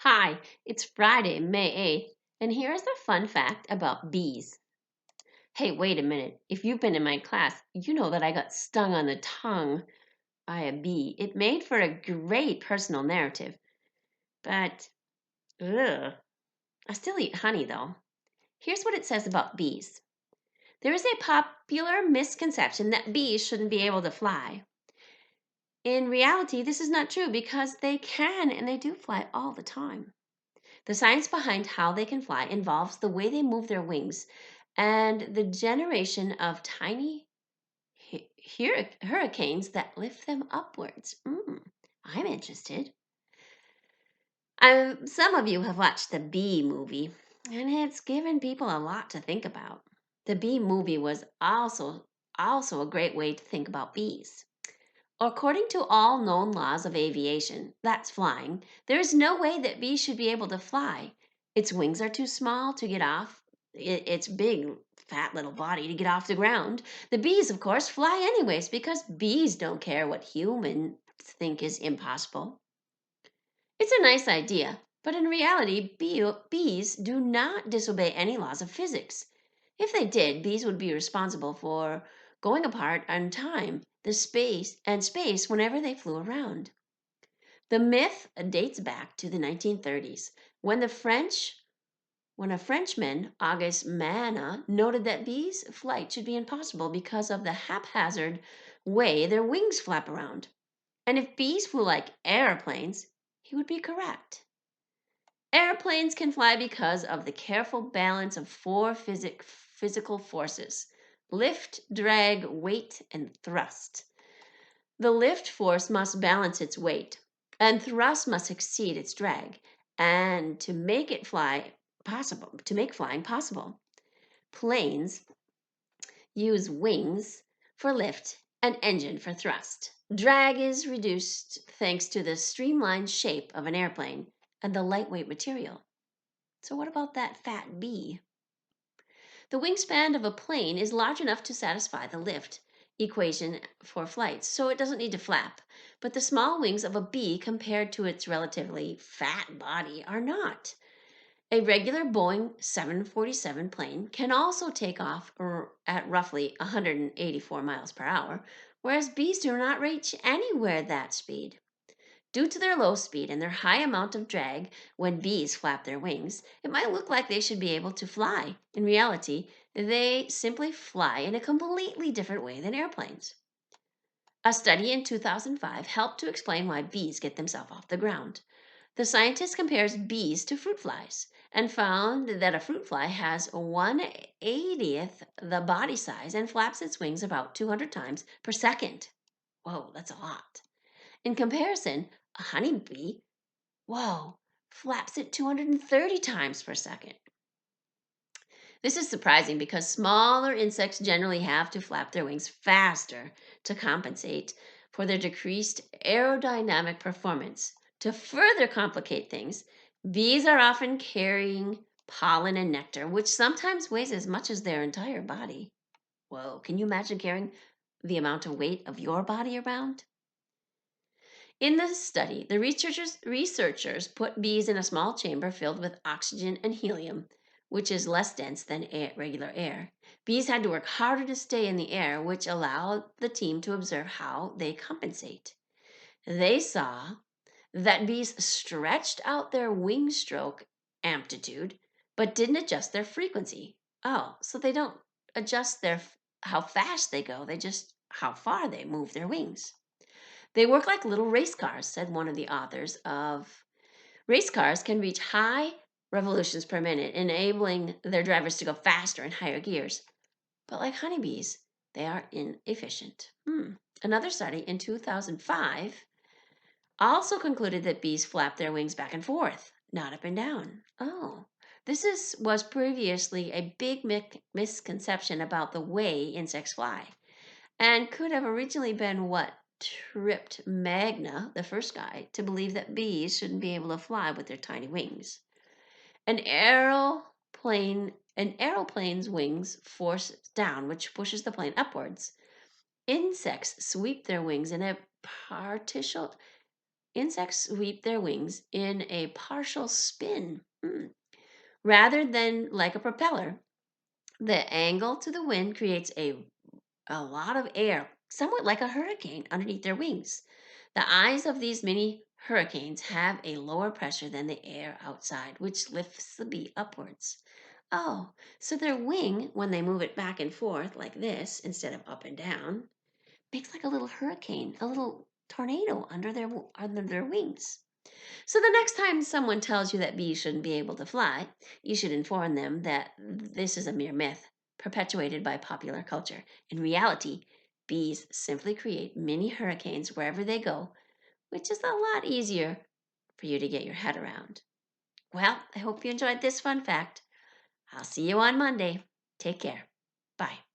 Hi, it's Friday, May 8th, and here's a fun fact about bees. Hey, wait a minute. If you've been in my class, you know that I got stung on the tongue by a bee. It made for a great personal narrative, but ugh, I still eat honey though. Here's what it says about bees. There is a popular misconception that bees shouldn't be able to fly. In reality, this is not true because they can and they do fly all the time. The science behind how they can fly involves the way they move their wings and the generation of tiny hurricanes that lift them upwards. I'm interested. Some of you have watched the Bee movie, and it's given people a lot to think about. The Bee movie was also a great way to think about bees. According to all known laws of aviation, that's flying, there is no way that bees should be able to fly. Its wings are too small to get off its big, fat little body to get off the ground. The bees, of course, fly anyways because bees don't care what humans think is impossible. It's a nice idea, but in reality, bees do not disobey any laws of physics. If they did, bees would be responsible for going apart on time, the space whenever they flew around. The myth dates back to the 1930s when a Frenchman, Auguste Manna, noted that bees' flight should be impossible because of the haphazard way their wings flap around. And if bees flew like airplanes, he would be correct. Airplanes can fly because of the careful balance of four physical forces: lift, drag, weight, and thrust. The lift force must balance its weight, and thrust must exceed its drag, and to make flying possible. Planes use wings for lift and engine for thrust. Drag is reduced thanks to the streamlined shape of an airplane and the lightweight material. So, what about that fat bee? The wingspan of a plane is large enough to satisfy the lift equation for flight, so it doesn't need to flap. But the small wings of a bee, compared to its relatively fat body, are not. A regular Boeing 747 plane can also take off at roughly 184 miles per hour, whereas bees do not reach anywhere that speed. Due to their low speed and their high amount of drag when bees flap their wings, it might look like they should be able to fly. In reality, they simply fly in a completely different way than airplanes. A study in 2005 helped to explain why bees get themselves off the ground. The scientist compares bees to fruit flies and found that a fruit fly has 1/80th the body size and flaps its wings about 200 times per second. Whoa, that's a lot. In comparison, a honeybee, whoa, flaps it 230 times per second. This is surprising because smaller insects generally have to flap their wings faster to compensate for their decreased aerodynamic performance. To further complicate things, bees are often carrying pollen and nectar, which sometimes weighs as much as their entire body. Whoa, can you imagine carrying the amount of weight of your body around? In this study, the researchers put bees in a small chamber filled with oxygen and helium, which is less dense than regular air. Bees had to work harder to stay in the air, which allowed the team to observe how they compensate. They saw that bees stretched out their wing stroke amplitude but didn't adjust their frequency. Oh, so they don't adjust how fast they go, they just how far they move their wings. They work like little race cars, said one of the authors of Race cars can reach high revolutions per minute, enabling their drivers to go faster in higher gears. But like honeybees, they are inefficient. Another study in 2005 also concluded that bees flap their wings back and forth, not up and down. Oh, was previously a big misconception about the way insects fly, and could have originally been what tripped Magna, the first guy, to believe that bees shouldn't be able to fly with their tiny wings. An aeroplane's wings force down, which pushes the plane upwards. Insects sweep their wings in a partial Insects sweep their wings in a partial spin. Rather than like a propeller, the angle to the wind creates a lot of air, somewhat like a hurricane, underneath their wings. The eyes of these mini hurricanes have a lower pressure than the air outside, which lifts the bee upwards. Oh, so their wing, when they move it back and forth like this instead of up and down, makes like a little hurricane, a little tornado under their wings. So the next time someone tells you that bees shouldn't be able to fly, you should inform them that this is a mere myth perpetuated by popular culture. In reality, bees simply create mini hurricanes wherever they go, which is a lot easier for you to get your head around. Well, I hope you enjoyed this fun fact. I'll see you on Monday. Take care. Bye.